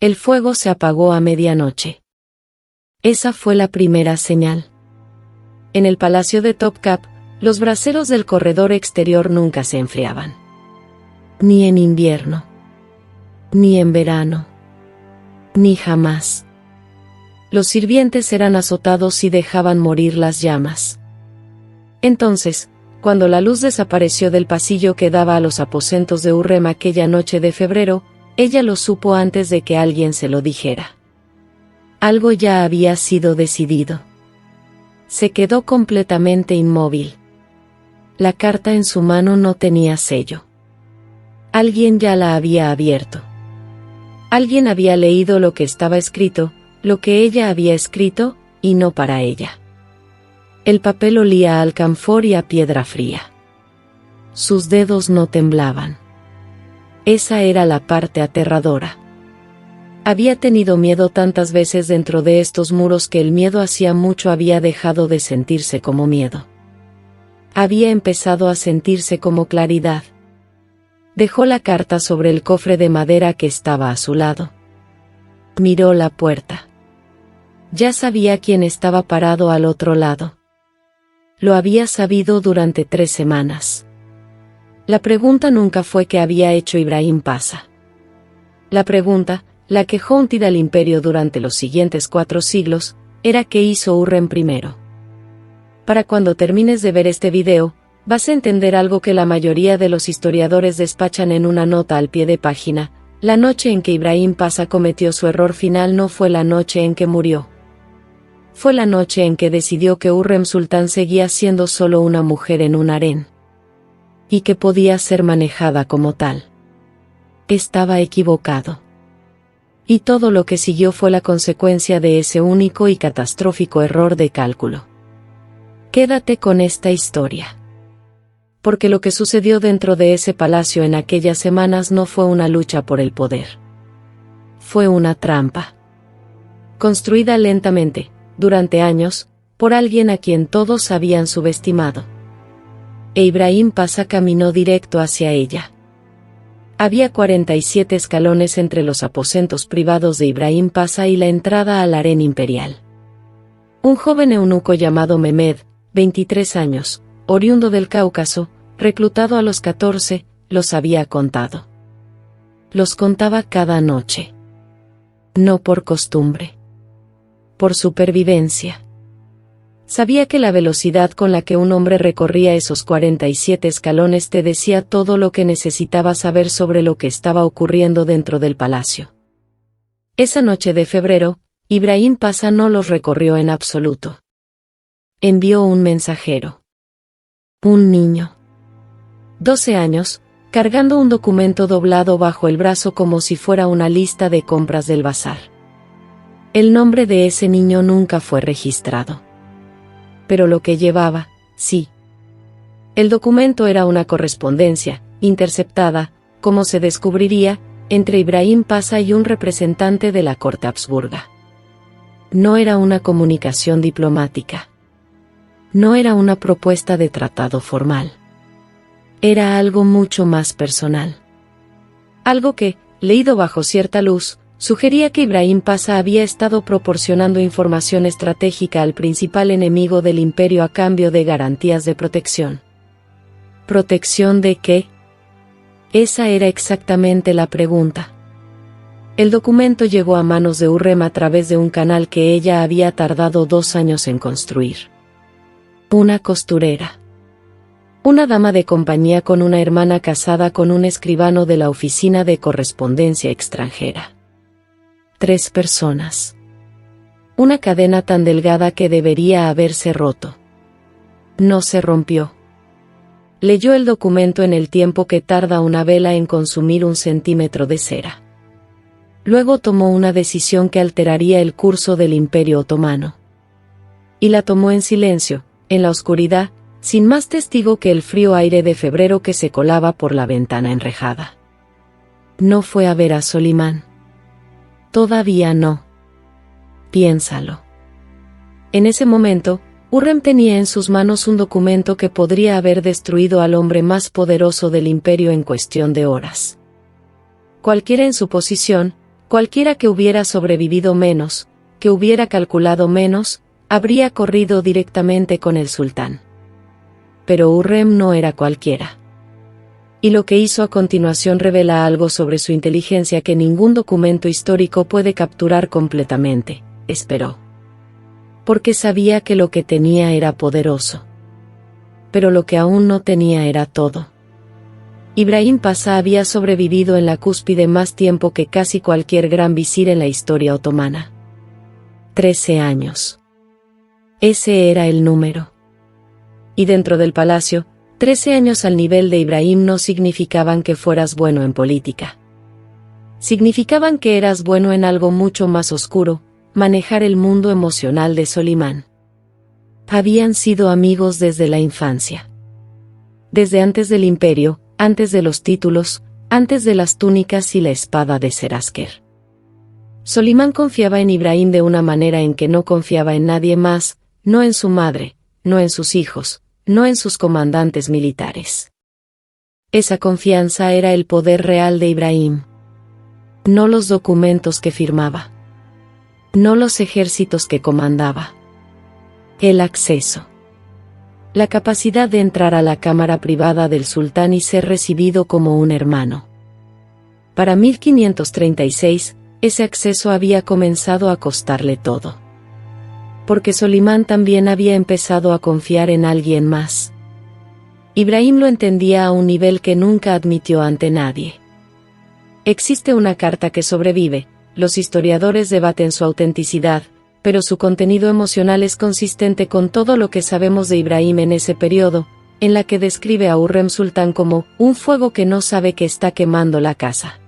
El fuego se apagó a medianoche. Esa fue la primera señal. En el palacio de Topkap, los braseros del corredor exterior nunca se enfriaban. Ni en invierno. Ni en verano. Ni jamás. Los sirvientes eran azotados y dejaban morir las llamas. Entonces, cuando la luz desapareció del pasillo que daba a los aposentos de Hurrem aquella noche de febrero, ella lo supo antes de que alguien se lo dijera. Algo ya había sido decidido. Se quedó completamente inmóvil. La carta en su mano no tenía sello. Alguien ya la había abierto. Alguien había leído lo que estaba escrito, lo que ella había escrito, y no para ella. El papel olía a alcanfor y a piedra fría. Sus dedos no temblaban. Esa era la parte aterradora. Había tenido miedo tantas veces dentro de estos muros que el miedo hacía mucho había dejado de sentirse como miedo. Había empezado a sentirse como claridad. Dejó la carta sobre el cofre de madera que estaba a su lado. Miró la puerta. Ya sabía quién estaba parado al otro lado. Lo había sabido durante 3 semanas. La pregunta nunca fue qué había hecho Ibrahim Pasha. La pregunta, la que haunted al imperio durante los siguientes 4 siglos, era qué hizo Hurrem primero. Para cuando termines de ver este video, vas a entender algo que la mayoría de los historiadores despachan en una nota al pie de página. La noche en que Ibrahim Pasha cometió su error final no fue la noche en que murió. Fue la noche en que decidió que Hurrem Sultán seguía siendo solo una mujer en un harén. Y que podía ser manejada como tal. Estaba equivocado. Y todo lo que siguió fue la consecuencia de ese único y catastrófico error de cálculo. Quédate con esta historia. Porque lo que sucedió dentro de ese palacio en aquellas semanas no fue una lucha por el poder. Fue una trampa. Construida lentamente, durante años, por alguien a quien todos habían subestimado. E Ibrahim Pasha caminó directo hacia ella. Había 47 escalones entre los aposentos privados de Ibrahim Pasha y la entrada al harén imperial. Un joven eunuco llamado Mehmed, 23 años, oriundo del Cáucaso, reclutado a los 14, los había contado. Los contaba cada noche. No por costumbre. Por supervivencia. Sabía que la velocidad con la que un hombre recorría esos 47 escalones te decía todo lo que necesitabas saber sobre lo que estaba ocurriendo dentro del palacio. Esa noche de febrero, Ibrahim Pasha no los recorrió en absoluto. Envió un mensajero. Un niño. 12 años, cargando un documento doblado bajo el brazo como si fuera una lista de compras del bazar. El nombre de ese niño nunca fue registrado. Pero lo que llevaba, sí. El documento era una correspondencia, interceptada, como se descubriría, entre Ibrahim Pasha y un representante de la corte habsburga. No era una comunicación diplomática. No era una propuesta de tratado formal. Era algo mucho más personal. Algo que, leído bajo cierta luz, sugería que Ibrahim Pasha había estado proporcionando información estratégica al principal enemigo del imperio a cambio de garantías de protección. ¿Protección de qué? Esa era exactamente la pregunta. El documento llegó a manos de Hurrem a través de un canal que ella había tardado 2 años en construir. Una costurera. Una dama de compañía con una hermana casada con un escribano de la oficina de correspondencia extranjera. 3 personas. Una cadena tan delgada que debería haberse roto. No se rompió. Leyó el documento en el tiempo que tarda una vela en consumir 1 centímetro de cera. Luego tomó una decisión que alteraría el curso del Imperio Otomano. Y la tomó en silencio, en la oscuridad, sin más testigo que el frío aire de febrero que se colaba por la ventana enrejada. No fue a ver a Solimán. Todavía no. Piénsalo. En ese momento, Hurrem tenía en sus manos un documento que podría haber destruido al hombre más poderoso del imperio en cuestión de horas. Cualquiera en su posición, Cualquiera que hubiera sobrevivido menos, que hubiera calculado menos, habría corrido directamente con el sultán. Pero Hurrem no era cualquiera. Y lo que hizo a continuación revela algo sobre su inteligencia que ningún documento histórico puede capturar completamente, esperó. Porque sabía que lo que tenía era poderoso. Pero lo que aún no tenía era todo. Ibrahim Pasha había sobrevivido en la cúspide más tiempo que casi cualquier gran visir en la historia otomana. 13 años. Ese era el número. Y dentro del palacio, 13 años al nivel de Ibrahim no significaban que fueras bueno en política. Significaban que eras bueno en algo mucho más oscuro, manejar el mundo emocional de Solimán. Habían sido amigos desde la infancia. Desde antes del imperio, antes de los títulos, antes de las túnicas y la espada de Serasker. Solimán confiaba en Ibrahim de una manera en que no confiaba en nadie más, no en su madre, no en sus hijos, no en sus comandantes militares. Esa confianza era el poder real de Ibrahim. No los documentos que firmaba. No los ejércitos que comandaba. El acceso. La capacidad de entrar a la cámara privada del sultán y ser recibido como un hermano. Para 1536, ese acceso había comenzado a costarle todo. Porque Solimán también había empezado a confiar en alguien más. Ibrahim lo entendía a un nivel que nunca admitió ante nadie. Existe una carta que sobrevive, los historiadores debaten su autenticidad, pero su contenido emocional es consistente con todo lo que sabemos de Ibrahim en ese periodo, en la que describe a Hurrem Sultán como un fuego que no sabe que está quemando la casa.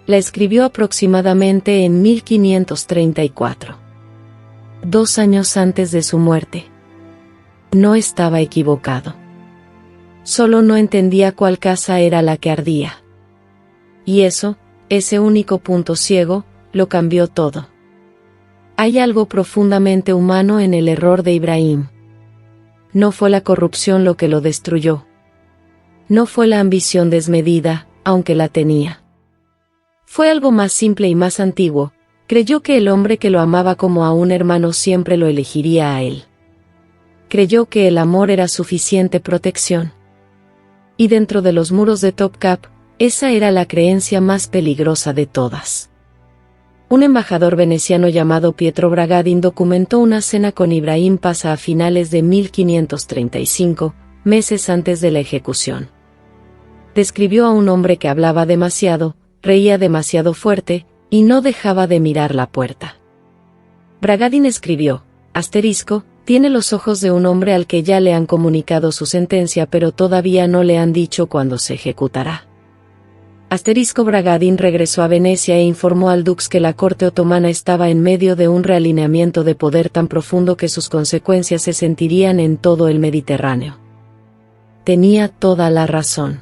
La escribió aproximadamente en 1534. 2 años antes de su muerte. No estaba equivocado. Solo no entendía cuál casa era la que ardía. Y eso, ese único punto ciego, lo cambió todo. Hay algo profundamente humano en el error de Ibrahim. No fue la corrupción lo que lo destruyó. No fue la ambición desmedida, aunque la tenía. Fue algo más simple y más antiguo. Creyó que el hombre que lo amaba como a un hermano siempre lo elegiría a él. Creyó que el amor era suficiente protección. Y dentro de los muros de Topkapı, esa era la creencia más peligrosa de todas. Un embajador veneciano llamado Pietro Bragadin documentó una cena con Ibrahim Pasha a finales de 1535, meses antes de la ejecución. Describió a un hombre que hablaba demasiado, reía demasiado fuerte, y no dejaba de mirar la puerta. Bragadin escribió, tiene los ojos de un hombre al que ya le han comunicado su sentencia pero todavía no le han dicho cuándo se ejecutará. Bragadin regresó a Venecia e informó al dux que la corte otomana estaba en medio de un realineamiento de poder tan profundo que sus consecuencias se sentirían en todo el Mediterráneo. Tenía toda la razón.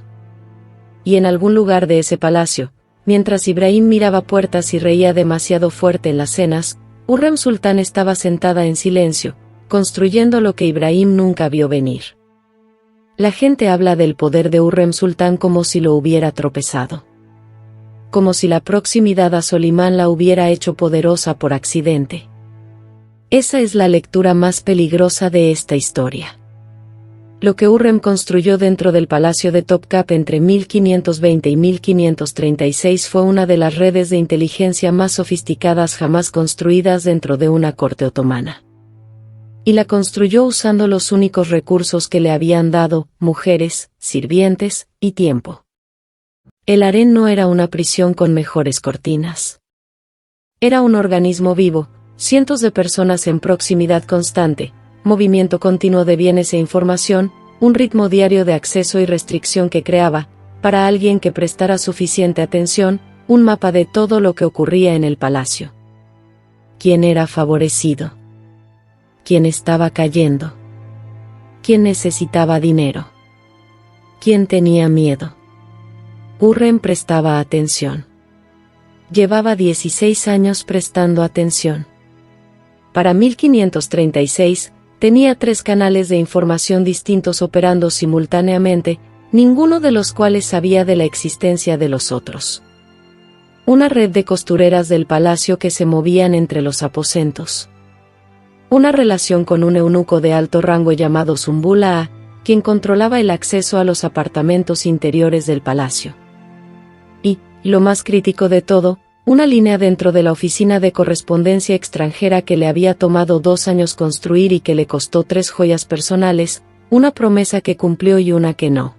Y en algún lugar de ese palacio, mientras Ibrahim miraba puertas y reía demasiado fuerte en las cenas, Hurrem Sultán estaba sentada en silencio, construyendo lo que Ibrahim nunca vio venir. La gente habla del poder de Hurrem Sultán como si lo hubiera tropezado. Como si la proximidad a Solimán la hubiera hecho poderosa por accidente. Esa es la lectura más peligrosa de esta historia. Lo que Hurrem construyó dentro del palacio de Topkapı entre 1520 y 1536 fue una de las redes de inteligencia más sofisticadas jamás construidas dentro de una corte otomana. Y la construyó usando los únicos recursos que le habían dado, mujeres, sirvientes, y tiempo. El harén no era una prisión con mejores cortinas. Era un organismo vivo, cientos de personas en proximidad constante, movimiento continuo de bienes e información, un ritmo diario de acceso y restricción que creaba, para alguien que prestara suficiente atención, un mapa de todo lo que ocurría en el palacio. ¿Quién era favorecido? ¿Quién estaba cayendo? ¿Quién necesitaba dinero? ¿Quién tenía miedo? Hurrem prestaba atención. Llevaba 16 años prestando atención. Para 1536, tenía 3 canales de información distintos operando simultáneamente, ninguno de los cuales sabía de la existencia de los otros. una red de costureras del palacio que se movían entre los aposentos. Una relación con un eunuco de alto rango llamado Zumbula A, quien controlaba el acceso a los apartamentos interiores del palacio. Y, lo más crítico de todo, una línea dentro de la oficina de correspondencia extranjera que le había tomado 2 años construir y que le costó 3 joyas personales, una promesa que cumplió y una que no.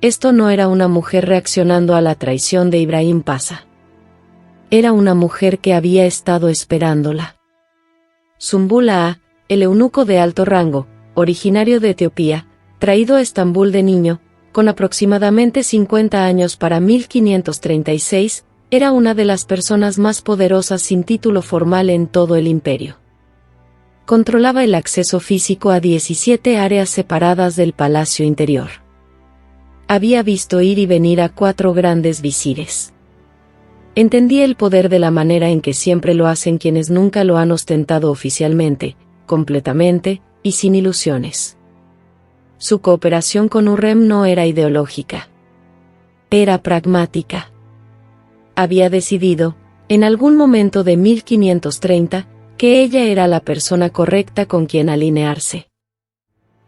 Esto no era una mujer reaccionando a la traición de Ibrahim Pasha. Era una mujer que había estado esperándola. Zumbula A, el eunuco de alto rango, originario de Etiopía, traído a Estambul de niño, con aproximadamente 50 años para 1536, era una de las personas más poderosas sin título formal en todo el imperio. Controlaba el acceso físico a 17 áreas separadas del palacio interior. Había visto ir y venir a 4 grandes visires. Entendía el poder de la manera en que siempre lo hacen quienes nunca lo han ostentado oficialmente, completamente, y sin ilusiones. Su cooperación con Hurrem no era ideológica. Era pragmática. Había decidido, en algún momento de 1530, que ella era la persona correcta con quien alinearse.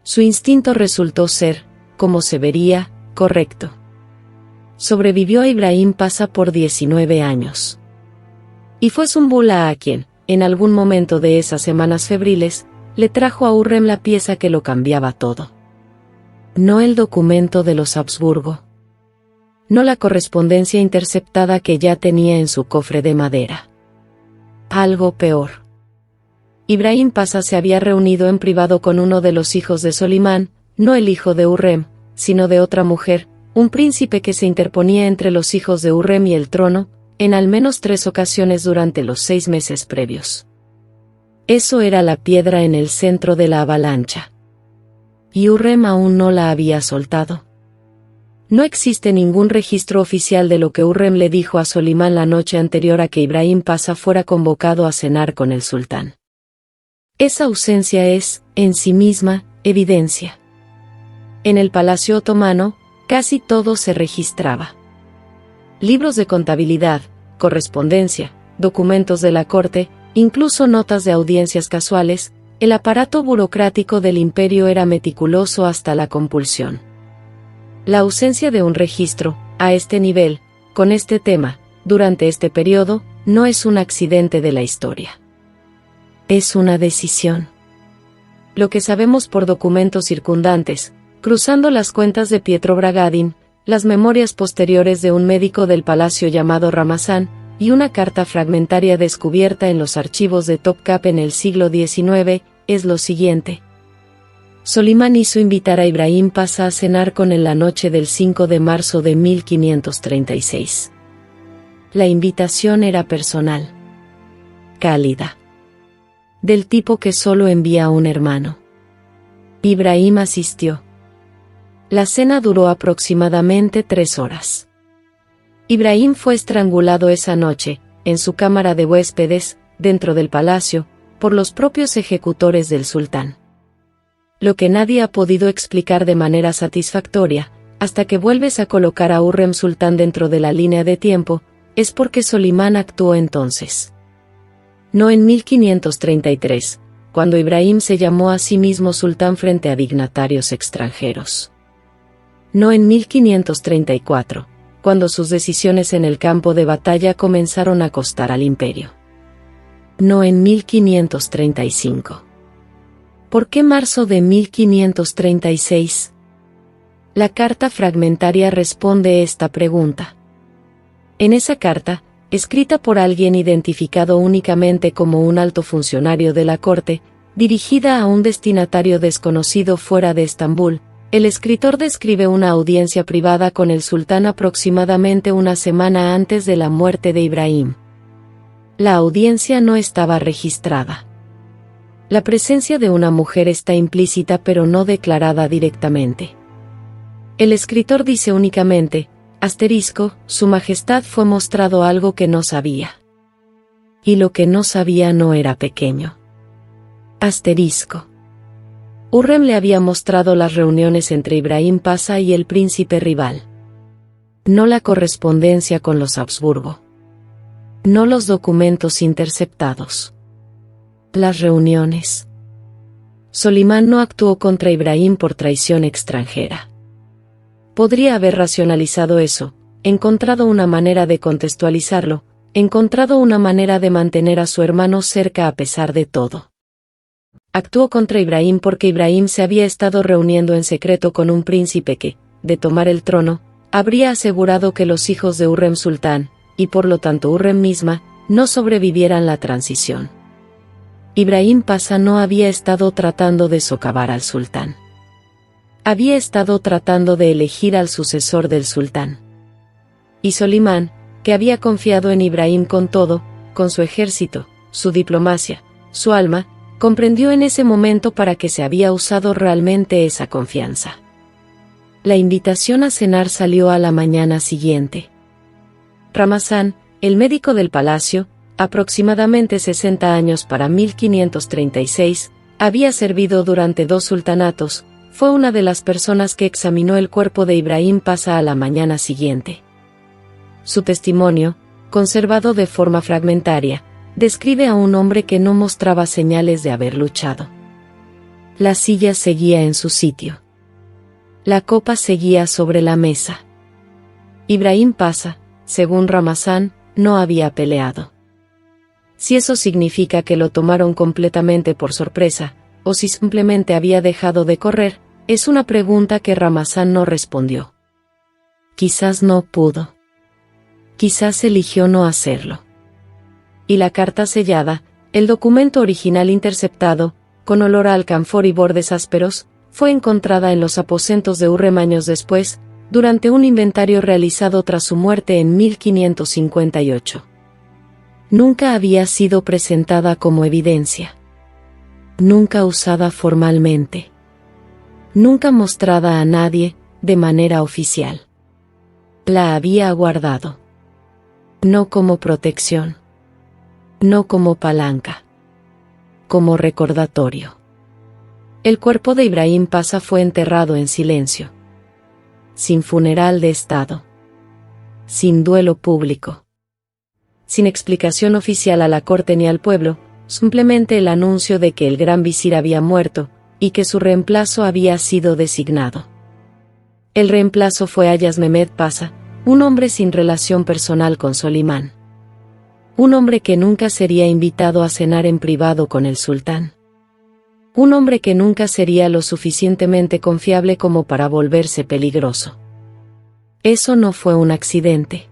Su instinto resultó ser, como se vería, correcto. Sobrevivió a Ibrahim Pasha por 19 años. Y fue Zumbula A quien, en algún momento de esas semanas febriles, le trajo a Hurrem la pieza que lo cambiaba todo. No el documento de los Habsburgo. No la correspondencia interceptada que ya tenía en su cofre de madera. Algo peor. Ibrahim Pasha se había reunido en privado con uno de los hijos de Solimán, no el hijo de Hurrem, sino de otra mujer, un príncipe que se interponía entre los hijos de Hurrem y el trono, en al menos 3 ocasiones durante los 6 meses previos. Eso era la piedra en el centro de la avalancha. Y Hurrem aún no la había soltado. No existe ningún registro oficial de lo que Hurrem le dijo a Solimán la noche anterior a que Ibrahim Pasha fuera convocado a cenar con el sultán. Esa ausencia es, en sí misma, evidencia. En el palacio otomano, casi todo se registraba. Libros de contabilidad, correspondencia, documentos de la corte, incluso notas de audiencias casuales, el aparato burocrático del imperio era meticuloso hasta la compulsión. La ausencia de un registro, a este nivel, con este tema, durante este periodo, no es un accidente de la historia. Es una decisión. Lo que sabemos por documentos circundantes, cruzando las cuentas de Pietro Bragadin, las memorias posteriores de un médico del palacio llamado Ramazán, y una carta fragmentaria descubierta en los archivos de Topkapı en el siglo XIX, es lo siguiente. Solimán hizo invitar a Ibrahim Pasha a cenar con él la noche del 5 de marzo de 1536. La invitación era personal. Cálida. Del tipo que solo envía a un hermano. Ibrahim asistió. La cena duró aproximadamente 3 horas. Ibrahim fue estrangulado esa noche, en su cámara de huéspedes, dentro del palacio, por los propios ejecutores del sultán. Lo que nadie ha podido explicar de manera satisfactoria, hasta que vuelves a colocar a Hurrem Sultán dentro de la línea de tiempo, es porque Solimán actuó entonces. No en 1533, cuando Ibrahim se llamó a sí mismo sultán frente a dignatarios extranjeros. No en 1534, cuando sus decisiones en el campo de batalla comenzaron a costar al imperio. No en 1535. ¿Por qué marzo de 1536? La carta fragmentaria responde esta pregunta. En esa carta, escrita por alguien identificado únicamente como un alto funcionario de la corte, dirigida a un destinatario desconocido fuera de Estambul, el escritor describe una audiencia privada con el sultán aproximadamente una semana antes de la muerte de Ibrahim. La audiencia no estaba registrada. La presencia de una mujer está implícita pero no declarada directamente. El escritor dice únicamente, Su Majestad fue mostrado algo que no sabía. Y lo que no sabía no era pequeño. Hurrem le había mostrado las reuniones entre Ibrahim Pasha y el príncipe rival. No la correspondencia con los Habsburgo. no los documentos interceptados. Las reuniones. Solimán no actuó contra Ibrahim por traición extranjera. Podría haber racionalizado eso, encontrado una manera de contextualizarlo, encontrado una manera de mantener a su hermano cerca a pesar de todo. Actuó contra Ibrahim porque Ibrahim se había estado reuniendo en secreto con un príncipe que, de tomar el trono, habría asegurado que los hijos de Hurrem Sultán, y por lo tanto Hurrem misma, no sobrevivieran la transición. Ibrahim Pasha no había estado tratando de socavar al sultán. Había estado tratando de elegir al sucesor del sultán. Y Solimán, que había confiado en Ibrahim con todo, con su ejército, su diplomacia, su alma, comprendió en ese momento para qué se había usado realmente esa confianza. La invitación a cenar salió a la mañana siguiente. Ramazán, el médico del palacio, aproximadamente 60 años para 1536, había servido durante 2 sultanatos, fue una de las personas que examinó el cuerpo de Ibrahim Pasha a la mañana siguiente. Su testimonio, conservado de forma fragmentaria, describe a un hombre que no mostraba señales de haber luchado. La silla seguía en su sitio. La copa seguía sobre la mesa. Ibrahim Pasha, según Ramazán, no había peleado. Si eso significa que lo tomaron completamente por sorpresa, o si simplemente había dejado de correr, es una pregunta que Ramazán no respondió. Quizás no pudo. Quizás eligió no hacerlo. Y la carta sellada, el documento original interceptado, con olor a alcanfor y bordes ásperos, fue encontrada en los aposentos de Hurrem años después, durante un inventario realizado tras su muerte en 1558. Nunca había sido presentada como evidencia. Nunca usada formalmente. Nunca mostrada a nadie, de manera oficial. La había guardado. No como protección. No como palanca. Como recordatorio. El cuerpo de Ibrahim Pasha fue enterrado en silencio. Sin funeral de Estado. Sin duelo público. Sin explicación oficial a la corte ni al pueblo, simplemente el anuncio de que el gran visir había muerto, y que su reemplazo había sido designado. El reemplazo fue Ayaz Mehmed Pasha, un hombre sin relación personal con Solimán. Un hombre que nunca sería invitado a cenar en privado con el sultán. Un hombre que nunca sería lo suficientemente confiable como para volverse peligroso. Eso no fue un accidente.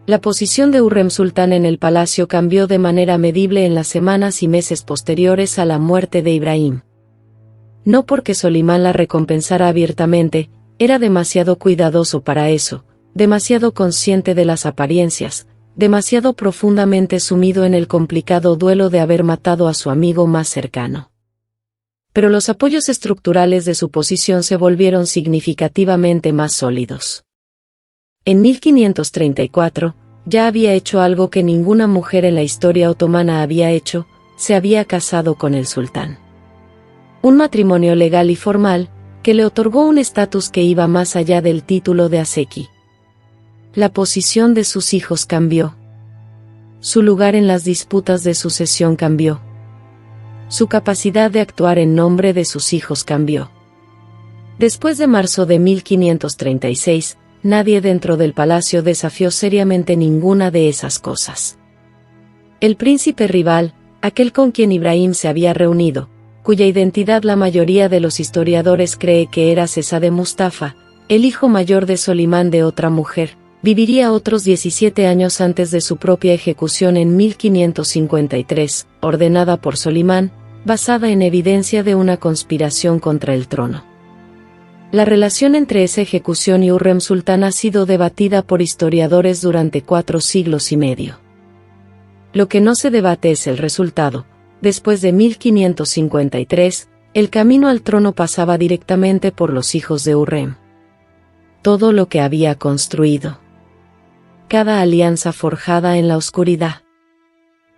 La posición de Hurrem Sultán en el palacio cambió de manera medible en las semanas y meses posteriores a la muerte de Ibrahim. No porque Solimán la recompensara abiertamente, era demasiado cuidadoso para eso, demasiado consciente de las apariencias, demasiado profundamente sumido en el complicado duelo de haber matado a su amigo más cercano. Pero los apoyos estructurales de su posición se volvieron significativamente más sólidos. En 1534, ya había hecho algo que ninguna mujer en la historia otomana había hecho, se había casado con el sultán. Un matrimonio legal y formal, que le otorgó un estatus que iba más allá del título de Aseki. La posición de sus hijos cambió. Su lugar en las disputas de sucesión cambió. Su capacidad de actuar en nombre de sus hijos cambió. Después de marzo de 1536, nadie dentro del palacio desafió seriamente ninguna de esas cosas. El príncipe rival, aquel con quien Ibrahim se había reunido, cuya identidad la mayoría de los historiadores cree que era Sesade Mustafa, el hijo mayor de Solimán de otra mujer, viviría otros 17 años antes de su propia ejecución en 1553, ordenada por Solimán, basada en evidencia de una conspiración contra el trono. La relación entre esa ejecución y Hurrem Sultán ha sido debatida por historiadores durante 4 siglos y medio. Lo que no se debate es el resultado. Después de 1553, el camino al trono pasaba directamente por los hijos de Hurrem. Todo lo que había construido. Cada alianza forjada en la oscuridad.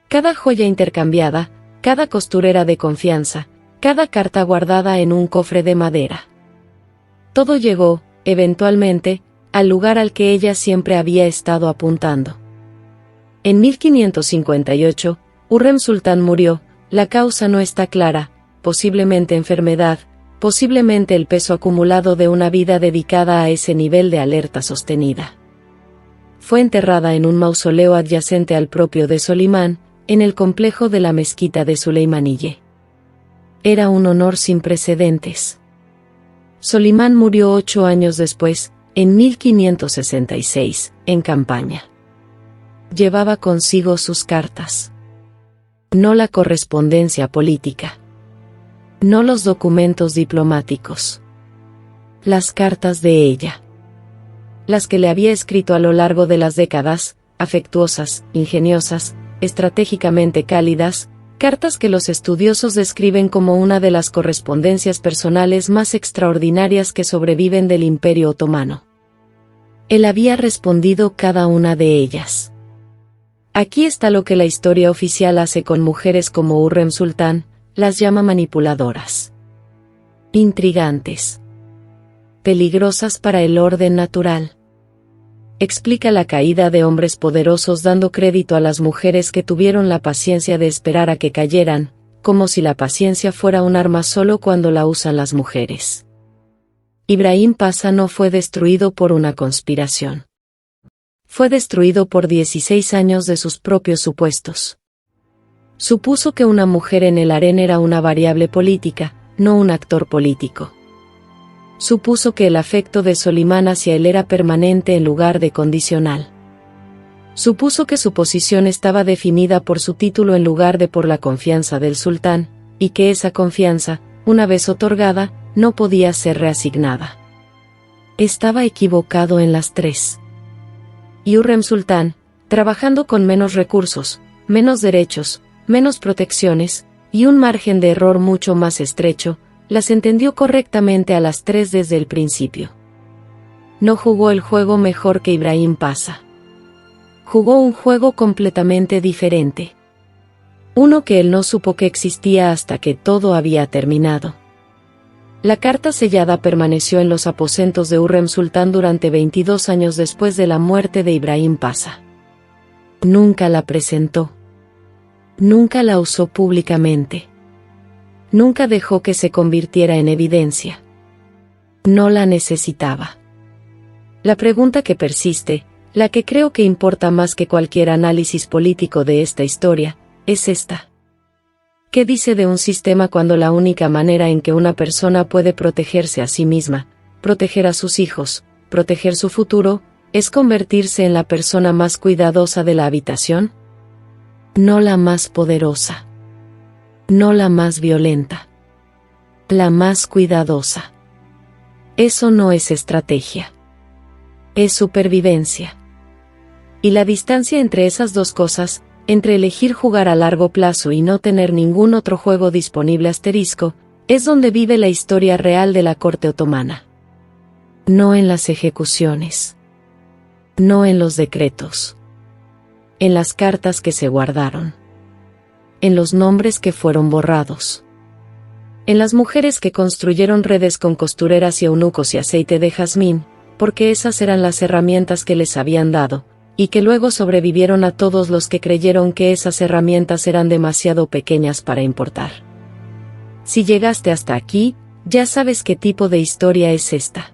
Cada joya intercambiada, cada costurera de confianza, cada carta guardada en un cofre de madera. Todo llegó, eventualmente, al lugar al que ella siempre había estado apuntando. En 1558, Hurrem Sultán murió, la causa no está clara, posiblemente enfermedad, posiblemente el peso acumulado de una vida dedicada a ese nivel de alerta sostenida. Fue enterrada en un mausoleo adyacente al propio de Solimán, en el complejo de la mezquita de Suleimaniyye. Era un honor sin precedentes. Solimán murió 8 años después, en 1566, en campaña. Llevaba consigo sus cartas. No la correspondencia política. No los documentos diplomáticos. Las cartas de ella. Las que le había escrito a lo largo de las décadas, afectuosas, ingeniosas, estratégicamente cálidas, cartas que los estudiosos describen como una de las correspondencias personales más extraordinarias que sobreviven del Imperio Otomano. Él había respondido cada una de ellas. Aquí está lo que la historia oficial hace con mujeres como Hurrem Sultán, las llama manipuladoras, intrigantes, peligrosas para el orden natural. Explica la caída de hombres poderosos dando crédito a las mujeres que tuvieron la paciencia de esperar a que cayeran, como si la paciencia fuera un arma solo cuando la usan las mujeres. Ibrahim Pasha no fue destruido por una conspiración. Fue destruido por 16 años de sus propios supuestos. Supuso que una mujer en el harén era una variable política, no un actor político. Supuso que el afecto de Solimán hacia él era permanente en lugar de condicional. Supuso que su posición estaba definida por su título en lugar de por la confianza del sultán, y que esa confianza, una vez otorgada, no podía ser reasignada. Estaba equivocado en las tres. Y Hurrem Sultán, trabajando con menos recursos, menos derechos, menos protecciones, y un margen de error mucho más estrecho, las entendió correctamente a las tres desde el principio. No jugó el juego mejor que Ibrahim Pasha. Jugó un juego completamente diferente. Uno que él no supo que existía hasta que todo había terminado. La carta sellada permaneció en los aposentos de Hurrem Sultán durante 22 años después de la muerte de Ibrahim Pasha. Nunca la presentó. Nunca la usó públicamente. Nunca dejó que se convirtiera en evidencia. No la necesitaba. La pregunta que persiste, la que creo que importa más que cualquier análisis político de esta historia, es esta. ¿Qué dice de un sistema cuando la única manera en que una persona puede protegerse a sí misma, proteger a sus hijos, proteger su futuro, es convertirse en la persona más cuidadosa de la habitación? No la más poderosa. No la más violenta. La más cuidadosa. Eso no es estrategia. Es supervivencia. Y la distancia entre esas dos cosas, entre elegir jugar a largo plazo y no tener ningún otro juego disponible asterisco, es donde vive la historia real de la corte otomana. No en las ejecuciones. No en los decretos. En las cartas que se guardaron. En los nombres que fueron borrados. En las mujeres que construyeron redes con costureras y eunucos y aceite de jazmín, porque esas eran las herramientas que les habían dado, y que luego sobrevivieron a todos los que creyeron que esas herramientas eran demasiado pequeñas para importar. Si llegaste hasta aquí, ya sabes qué tipo de historia es esta.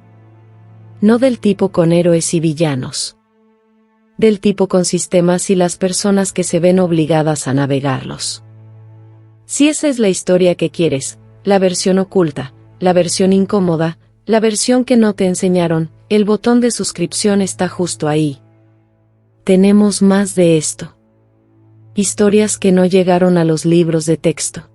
No del tipo con héroes y villanos. Del tipo con sistemas y las personas que se ven obligadas a navegarlos. Si esa es la historia que quieres, la versión oculta, la versión incómoda, la versión que no te enseñaron, el botón de suscripción está justo ahí. Tenemos más de esto. Historias que no llegaron a los libros de texto.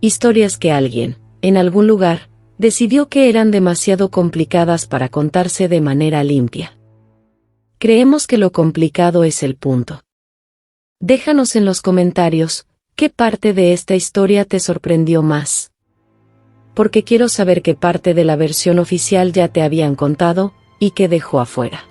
Historias que alguien, en algún lugar, decidió que eran demasiado complicadas para contarse de manera limpia. Creemos que lo complicado es el punto. Déjanos en los comentarios, ¿qué parte de esta historia te sorprendió más? Porque quiero saber qué parte de la versión oficial ya te habían contado, y qué dejó afuera.